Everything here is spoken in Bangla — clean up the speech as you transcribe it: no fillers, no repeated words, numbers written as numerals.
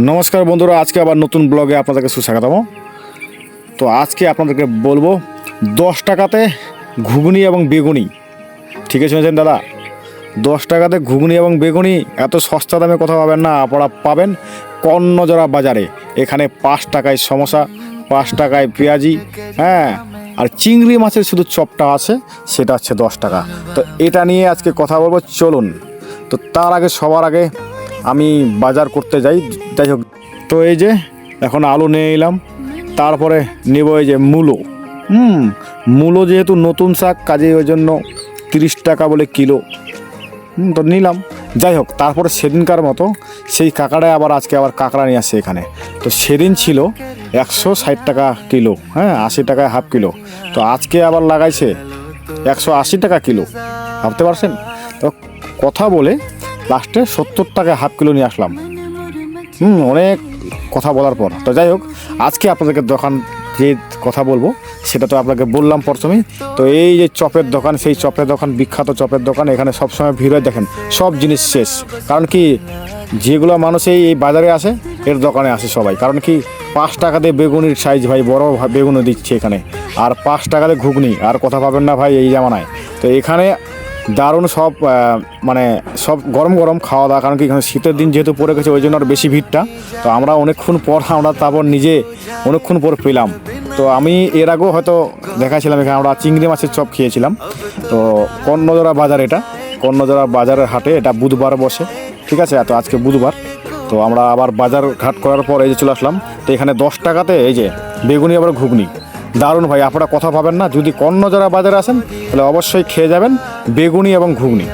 নমস্কার বন্ধুরা, আজকে আবার নতুন ব্লগে আপনাদেরকে সুস্বাগতম। তো আজকে আপনাদেরকে বলবো 10 টাকাতে ঘুগনি এবং বেগুনি। ঠিক আছে শুনেছেন দাদা, 10 টাকাতে ঘুগনি এবং বেগুনি এত সস্তা দামে কোথাও পাবেন না। আপনারা পাবেন কর্ণজোড়া বাজারে। এখানে 5 টাকায় সমোসা, 5 টাকায় পেঁয়াজি, হ্যাঁ, আর চিংড়ি মাছের শুধু চপটা আছে, সেটা হচ্ছে 10 টাকা। তো এটা নিয়ে আজকে কথা বলবো, চলুন। তো তার আগে সবার আগে আমি বাজার করতে যাই। যাই হোক, তো এই যে এখন আলু নিয়ে এলাম, তারপরে নেব এই যে মূলো। মূলো যেহেতু নতুন শাক, কাজে ওই জন্য 30 টাকা বলে কিলো। তো নিলাম। যাই হোক, তারপরে সেদিনকার মতো সেই কাঁকড়ায় আজকে আবার কাঁকড়া নিয়ে আসছে এখানে। তো সেদিন ছিল 160 টাকা কিলো, হ্যাঁ, 80 টাকায় হাফ কিলো। তো আজকে আবার লাগাইছে 180 টাকা কিলো। ভাবতে পারছেন? তো কথা বলে লাস্টে 70 টাকা হাফ কিলো নিয়ে আসলাম। অনেক কথা বলার পর। তো যাই হোক, আজকে আপনাদেরকে দোকান যে কথা বলবো সেটা তো আপনাকে বললাম প্রথমেই। তো এই যে চপের দোকান, সেই চপের দোকান, বিখ্যাত চপের দোকান, এখানে সবসময় ভিড় হয়। দেখেন সব জিনিস শেষ। কারণ কি, যেগুলো মানুষ এই বাজারে আসে এর দোকানে আসে সবাই। কারণ কি, 5 টাকাতে বেগুনির সাইজ ভাই, বড় বেগুনও দিচ্ছে এখানে। আর 5 টাকাতে ঘুগনি, আর কথা পাবেন না ভাই এই জামানায়। তো এখানে দারুণ সব, মানে সব গরম গরম খাওয়া দাওয়া। কারণ কি, এখানে শীতের দিন যেহেতু পড়ে গেছে, ওই জন্য আর বেশি ভিড়টা। তো আমরা অনেকক্ষণ পর, তারপর নিজে অনেকক্ষণ পর পেলাম। তো আমি এর আগেও হয়তো দেখাছিলাম, এখানে আমরা চিংড়ি মাছের চপ খেয়েছিলাম। তো কর্ণজোড়া বাজার, এটা কর্ণজোড়া বাজারের হাটে, এটা বুধবার বসে। ঠিক আছে, তো আজকে বুধবার। তো আমরা আবার বাজার ঘাট করার পর এই যে চলে আসলাম। তো এখানে 10 টাকাতে এই যে বেগুনি আবার ঘুগনি, দারুণ ভাই। আপনারা কথা পাবেন না। যদি কর্ণজোড়া বাজারে আসেন তাহলে অবশ্যই খেয়ে যাবেন বেগুনি এবং ঘুগনি।